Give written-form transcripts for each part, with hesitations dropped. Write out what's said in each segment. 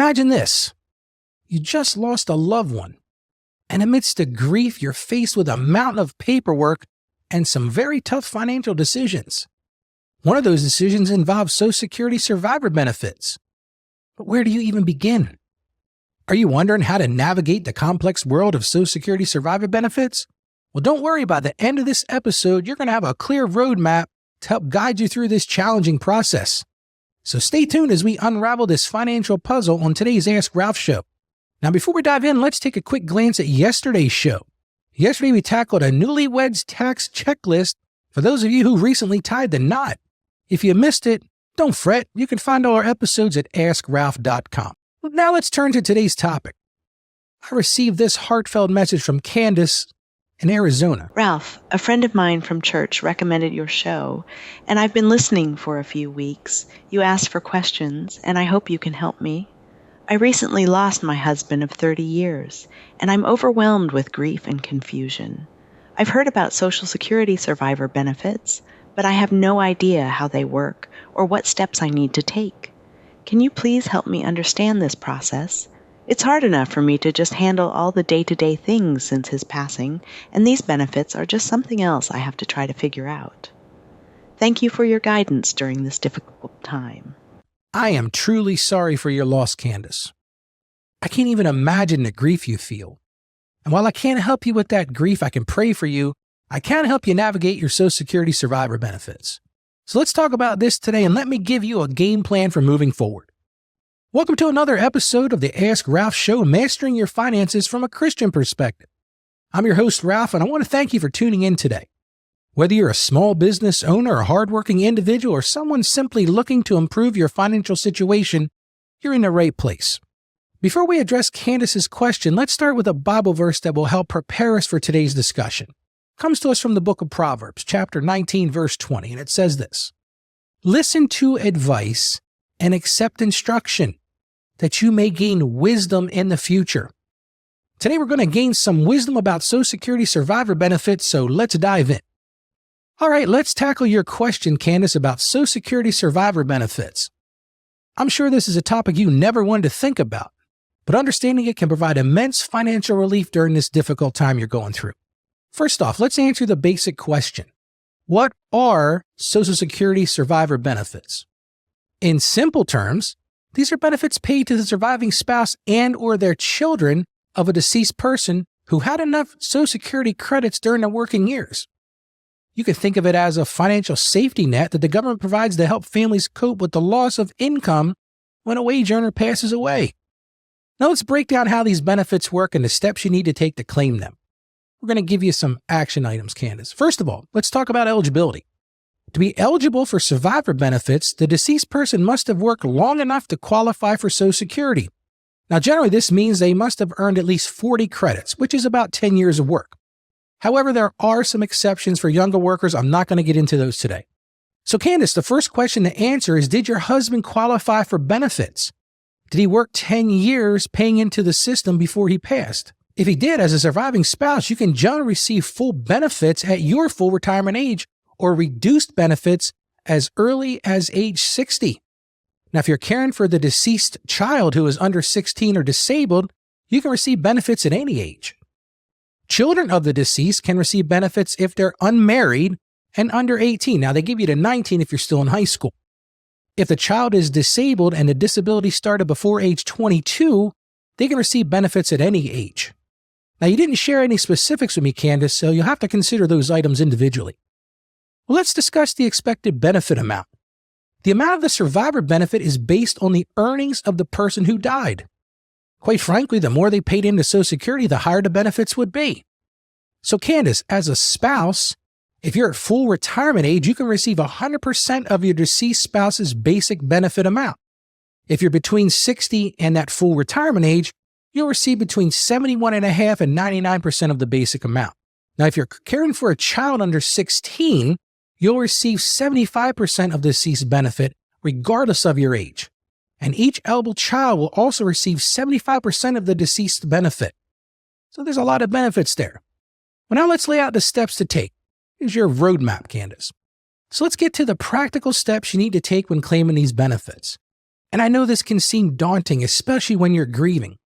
Imagine this. You just lost a loved one, and amidst the grief, you're faced with a mountain of paperwork and some very tough financial decisions. One of those decisions involves Social Security survivor benefits. But where do you even begin? Are you wondering how to navigate the complex world of Social Security survivor benefits? Well, don't worry. By the end of this episode, you're going to have a clear roadmap to help guide you through this challenging process. So stay tuned as we unravel this financial puzzle on today's Ask Ralph show. Now, before we dive in, let's take a quick glance at yesterday's show. Yesterday, we tackled a newlyweds tax checklist for those of you who recently tied the knot. If you missed it, don't fret. You can find all our episodes at AskRalph.com. Now let's turn to today's topic. I received this heartfelt message from Candace in Arizona. Ralph, a friend of mine from church recommended your show, and I've been listening for a few weeks. You asked for questions, and I hope you can help me. I recently lost my husband of 30 years, and I'm overwhelmed with grief and confusion. I've heard about Social Security survivor benefits, but I have no idea how they work or what steps I need to take. Can you please help me understand this process? It's hard enough for me to just handle all the day-to-day things since his passing, and these benefits are just something else I have to try to figure out. Thank you for your guidance during this difficult time. I am truly sorry for your loss, Candace. I can't even imagine the grief you feel. And while I can't help you with that grief, I can pray for you. I can help you navigate your Social Security survivor benefits. So let's talk about this today, and let me give you a game plan for moving forward. Welcome to another episode of the Ask Ralph Show, Mastering Your Finances from a Christian Perspective. I'm your host, Ralph, and I want to thank you for tuning in today. Whether you're a small business owner, a hardworking individual, or someone simply looking to improve your financial situation, you're in the right place. Before we address Candace's question, let's start with a Bible verse that will help prepare us for today's discussion. It comes to us from the book of Proverbs, chapter 19, verse 20, and it says this: "Listen to advice and accept instruction, that you may gain wisdom in the future." Today we're going to gain some wisdom about Social Security survivor benefits, so let's dive in. All right, let's tackle your question, Candace, about Social Security survivor benefits. I'm sure this is a topic you never wanted to think about, but understanding it can provide immense financial relief during this difficult time you're going through. First off, let's answer the basic question. What are Social Security survivor benefits? In simple terms, these are benefits paid to the surviving spouse and or their children of a deceased person who had enough Social Security credits during their working years. You can think of it as a financial safety net that the government provides to help families cope with the loss of income when a wage earner passes away. Now let's break down how these benefits work and the steps you need to take to claim them. We're going to give you some action items, Candace. First of all, let's talk about eligibility. To be eligible for survivor benefits, the deceased person must have worked long enough to qualify for Social Security. Now, generally, this means they must have earned at least 40 credits, which is about 10 years of work. However, there are some exceptions for younger workers. I'm not going to get into those today. So, Candace, the first question to answer is, did your husband qualify for benefits? Did he work 10 years paying into the system before he passed? If he did, as a surviving spouse, you can generally receive full benefits at your full retirement age or reduced benefits as early as age 60. Now, if you're caring for the deceased child who is under 16 or disabled, you can receive benefits at any age. Children of the deceased can receive benefits if they're unmarried and under 18. Now, they give you to 19 if you're still in high school. If the child is disabled and the disability started before age 22, they can receive benefits at any age. Now, you didn't share any specifics with me, Candace, so you'll have to consider those items individually. Well, let's discuss the expected benefit amount. The amount of the survivor benefit is based on the earnings of the person who died. Quite frankly, the more they paid into Social Security, the higher the benefits would be. So, Candace, as a spouse, if you're at full retirement age, you can receive 100% of your deceased spouse's basic benefit amount. If you're between 60 and that full retirement age, you'll receive between 71.5% and 99% of the basic amount. Now, if you're caring for a child under 16, you'll receive 75% of the deceased benefit regardless of your age. And each eligible child will also receive 75% of the deceased benefit. So there's a lot of benefits there. Well, now let's lay out the steps to take. Here's your roadmap, Candace. So let's get to the practical steps you need to take when claiming these benefits. And I know this can seem daunting, especially when you're grieving,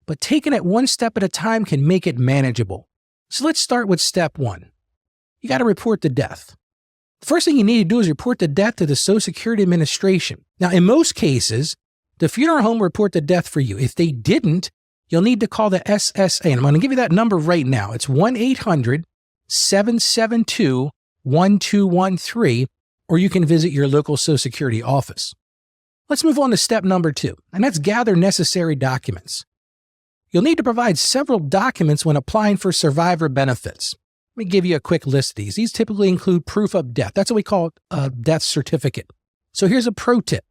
but taking it one step at a time can make it manageable. So let's start with step one. You got to report the death. The first thing you need to do is report the death to the Social Security Administration. Now, in most cases, the funeral home will report the death for you. If they didn't, you'll need to call the SSA. And I'm going to give you that number right now. It's 1-800-772-1213, or you can visit your local Social Security office. Let's move on to step number 2, and that's gather necessary documents. You'll need to provide several documents when applying for survivor benefits. Let me give you a quick list of these. These typically include proof of death. That's what we call a death certificate. So here's a pro tip.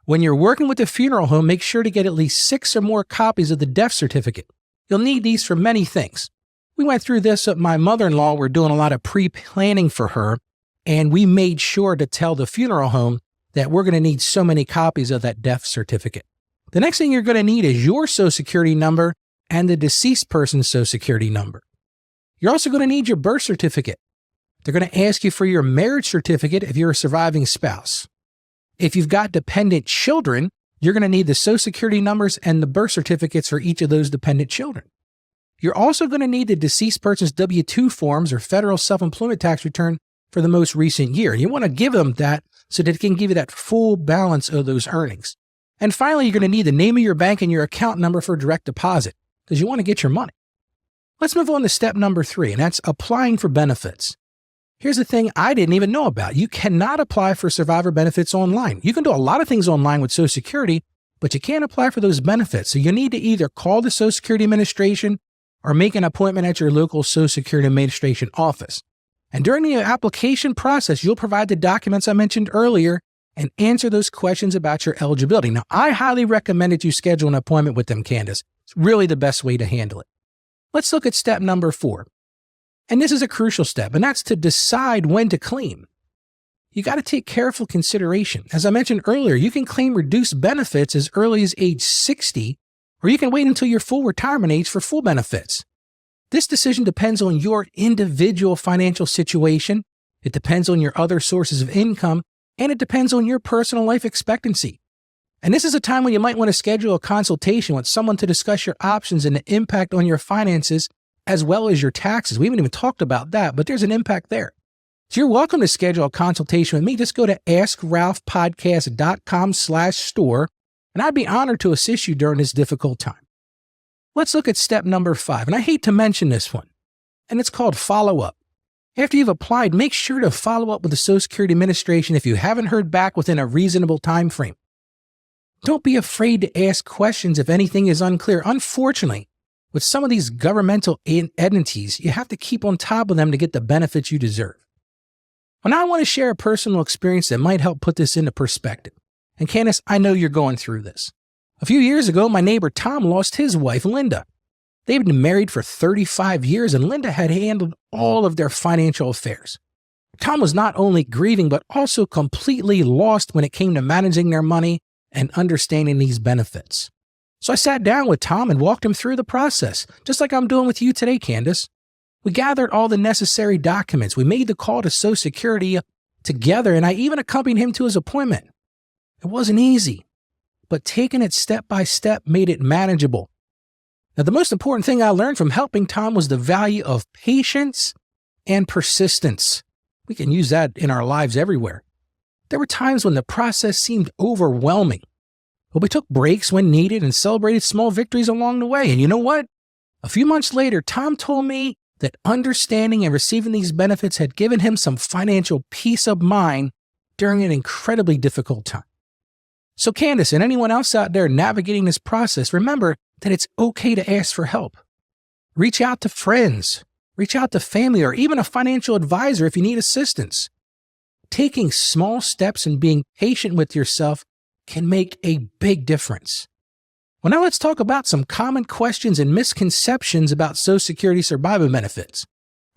When you're working with a funeral home, make sure to get at least 6 or more copies of the death certificate. You'll need these for many things. We went through this with my mother-in-law. We're doing a lot of pre-planning for her, and we made sure to tell the funeral home that we're going to need so many copies of that death certificate. The next thing you're going to need is your Social Security number and the deceased person's Social Security number. You're also going to need your birth certificate. They're going to ask you for your marriage certificate if you're a surviving spouse. If you've got dependent children, you're going to need the Social Security numbers and the birth certificates for each of those dependent children. You're also going to need the deceased person's W-2 forms or federal self-employment tax return for the most recent year. You want to give them that so that it can give you that full balance of those earnings. And finally, you're going to need the name of your bank and your account number for direct deposit because you want to get your money. Let's move on to step number 3, and that's applying for benefits. Here's the thing I didn't even know about. You cannot apply for survivor benefits online. You can do a lot of things online with Social Security, but you can't apply for those benefits. So you need to either call the Social Security Administration or make an appointment at your local Social Security Administration office. And during the application process, you'll provide the documents I mentioned earlier and answer those questions about your eligibility. Now, I highly recommend that you schedule an appointment with them, Candace. It's really the best way to handle it. Let's look at step number 4. And this is a crucial step, and that's to decide when to claim. You got to take careful consideration. As I mentioned earlier, you can claim reduced benefits as early as age 60, or you can wait until your full retirement age for full benefits. This decision depends on your individual financial situation, it depends on your other sources of income, and it depends on your personal life expectancy. And this is a time when you might want to schedule a consultation with someone to discuss your options and the impact on your finances as well as your taxes. We haven't even talked about that, but there's an impact there. So you're welcome to schedule a consultation with me. Just go to askralphpodcast.com/store, and I'd be honored to assist you during this difficult time. Let's look at step number 5, and I hate to mention this one, and it's called follow-up. After you've applied, make sure to follow up with the Social Security Administration if you haven't heard back within a reasonable time frame. Don't be afraid to ask questions if anything is unclear. Unfortunately, with some of these governmental entities, you have to keep on top of them to get the benefits you deserve. And I want to share a personal experience that might help put this into perspective. And Candace, I know you're going through this. A few years ago, my neighbor Tom lost his wife, Linda. They've been married for 35 years, and Linda had handled all of their financial affairs. Tom was not only grieving, but also completely lost when it came to managing their money and understanding these benefits. So I sat down with Tom and walked him through the process, just like I'm doing with you today, Candace. We gathered all the necessary documents. We made the call to Social Security together, and I even accompanied him to his appointment. It wasn't easy, but taking it step by step made it manageable. Now, the most important thing I learned from helping Tom was the value of patience and persistence. We can use that in our lives everywhere. There were times when the process seemed overwhelming, but we took breaks when needed and celebrated small victories along the way. And you know what? A few months later, Tom told me that understanding and receiving these benefits had given him some financial peace of mind during an incredibly difficult time. So Candace and anyone else out there navigating this process, remember that it's okay to ask for help. Reach out to friends, reach out to family, or even a financial advisor if you need assistance. Taking small steps and being patient with yourself can make a big difference. Well, now let's talk about some common questions and misconceptions about Social Security survivor benefits.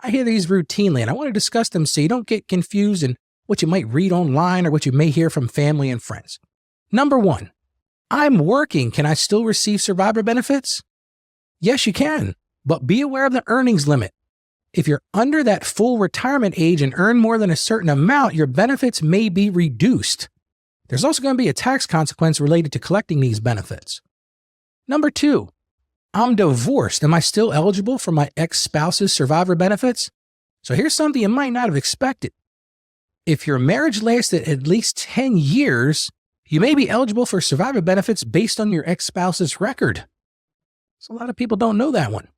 I hear these routinely, and I want to discuss them so you don't get confused in what you might read online or what you may hear from family and friends. Number 1, I'm working. Can I still receive survivor benefits? Yes, you can, but be aware of the earnings limit. If you're under that full retirement age and earn more than a certain amount, your benefits may be reduced. There's also going to be a tax consequence related to collecting these benefits. Number 2, I'm divorced. Am I still eligible for my ex-spouse's survivor benefits? So here's something you might not have expected. If your marriage lasted at least 10 years, you may be eligible for survivor benefits based on your ex-spouse's record. So a lot of people don't know that one.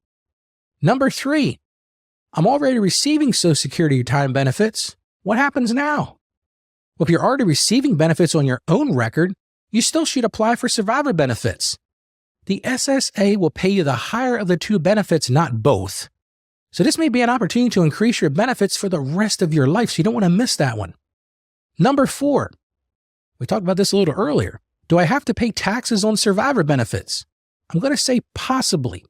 Number 3, I'm already receiving Social Security retirement benefits. What happens now? Well, if you're already receiving benefits on your own record, you still should apply for survivor benefits. The SSA will pay you the higher of the two benefits, not both. So this may be an opportunity to increase your benefits for the rest of your life, so you don't want to miss that one. Number 4, we talked about this a little earlier. Do I have to pay taxes on survivor benefits? I'm going to say possibly.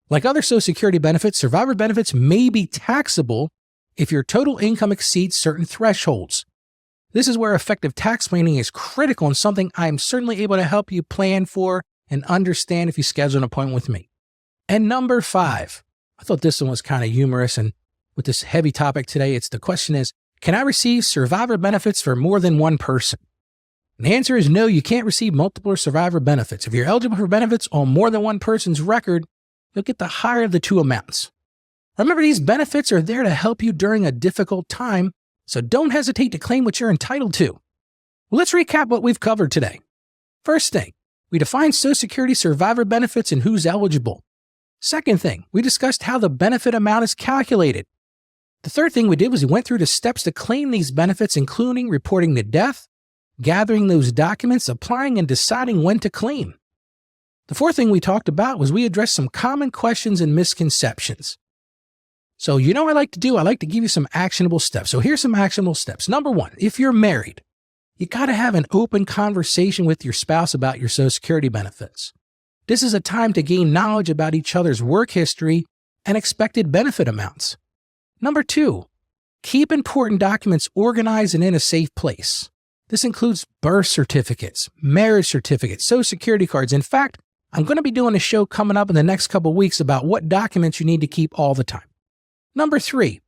Like other Social Security benefits, survivor benefits may be taxable if your total income exceeds certain thresholds. This is where effective tax planning is critical and something I am certainly able to help you plan for and understand if you schedule an appointment with me. And number 5, I thought this one was kind of humorous, and with this heavy topic today, the question is, can I receive survivor benefits for more than one person? And the answer is no, you can't receive multiple survivor benefits. If you're eligible for benefits on more than one person's record, you'll get the higher of the two amounts. Remember, these benefits are there to help you during a difficult time, so don't hesitate to claim what you're entitled to. Well, let's recap what we've covered today. First thing, we defined Social Security survivor benefits and who's eligible. Second thing, we discussed how the benefit amount is calculated. The third thing we did was we went through the steps to claim these benefits, including reporting the death, gathering those documents, applying, and deciding when to claim. The fourth thing we talked about was we addressed some common questions and misconceptions. So you know what I like to do? I like to give you some actionable steps. So here's some actionable steps. Number 1, if you're married, you got to have an open conversation with your spouse about your Social Security benefits. This is a time to gain knowledge about each other's work history and expected benefit amounts. Number 2, keep important documents organized and in a safe place. This includes birth certificates, marriage certificates, Social Security cards. In fact, I'm going to be doing a show coming up in the next couple of weeks about what documents you need to keep all the time. Number 3,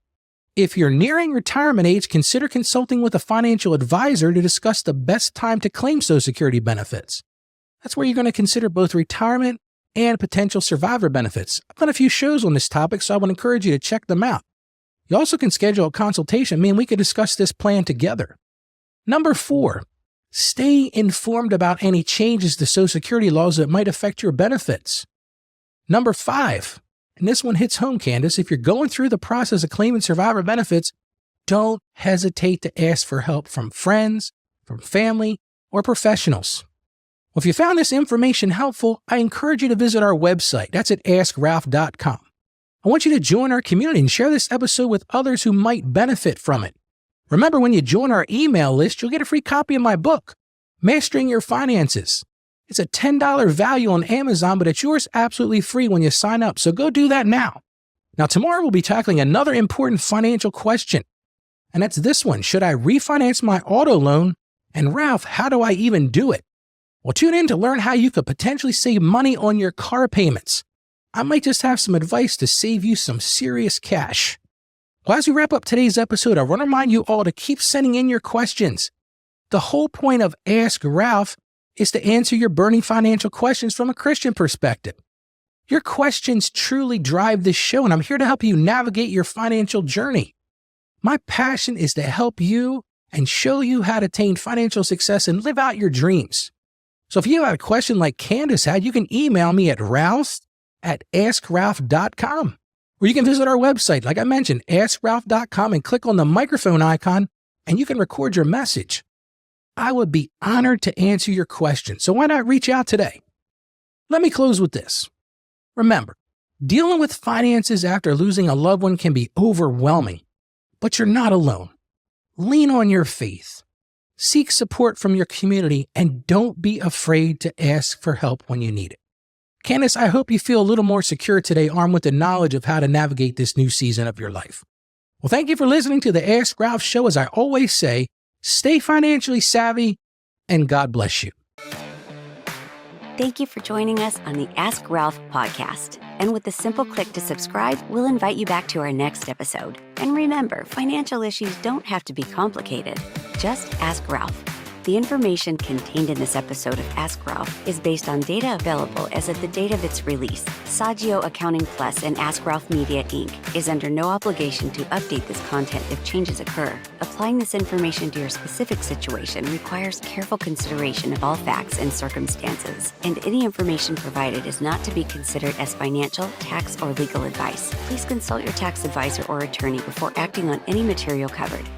if you're nearing retirement age, consider consulting with a financial advisor to discuss the best time to claim Social Security benefits. That's where you're going to consider both retirement and potential survivor benefits. I've done a few shows on this topic, so I would encourage you to check them out. You also can schedule a consultation. Me and we could discuss this plan together. Number 4, stay informed about any changes to Social Security laws that might affect your benefits. Number 5, and this one hits home, Candace, if you're going through the process of claiming survivor benefits, don't hesitate to ask for help from friends, from family, or professionals. Well, if you found this information helpful, I encourage you to visit our website. That's at askralph.com. I want you to join our community and share this episode with others who might benefit from it. Remember, when you join our email list, you'll get a free copy of my book, Mastering Your Finances. It's a $10 value on Amazon, but it's yours absolutely free when you sign up, so go do that now. Now, tomorrow we'll be tackling another important financial question, and that's this one. Should I refinance my auto loan? And Ralph, how do I even do it? Well, tune in to learn how you could potentially save money on your car payments. I might just have some advice to save you some serious cash. Well, as we wrap up today's episode, I want to remind you all to keep sending in your questions. The whole point of Ask Ralph is to answer your burning financial questions from a Christian perspective. Your questions truly drive this show, and I'm here to help you navigate your financial journey. My passion is to help you and show you how to attain financial success and live out your dreams. So if you have a question like Candace had, you can email me at ralph@askralph.com. Or you can visit our website, like I mentioned, askralph.com, and click on the microphone icon, and you can record your message. I would be honored to answer your question, so why not reach out today? Let me close with this. Remember, dealing with finances after losing a loved one can be overwhelming, but you're not alone. Lean on your faith. Seek support from your community, and don't be afraid to ask for help when you need it. Candace, I hope you feel a little more secure today, armed with the knowledge of how to navigate this new season of your life. Well, thank you for listening to the Ask Ralph Show. As I always say, stay financially savvy, and God bless you. Thank you for joining us on the Ask Ralph podcast. And with a simple click to subscribe, we'll invite you back to our next episode. And remember, financial issues don't have to be complicated. Just ask Ralph. The information contained in this episode of Ask Ralph is based on data available as of the date of its release. Saggio Accounting Plus and Ask Ralph Media, Inc. is under no obligation to update this content if changes occur. Applying this information to your specific situation requires careful consideration of all facts and circumstances, and any information provided is not to be considered as financial, tax, or legal advice. Please consult your tax advisor or attorney before acting on any material covered.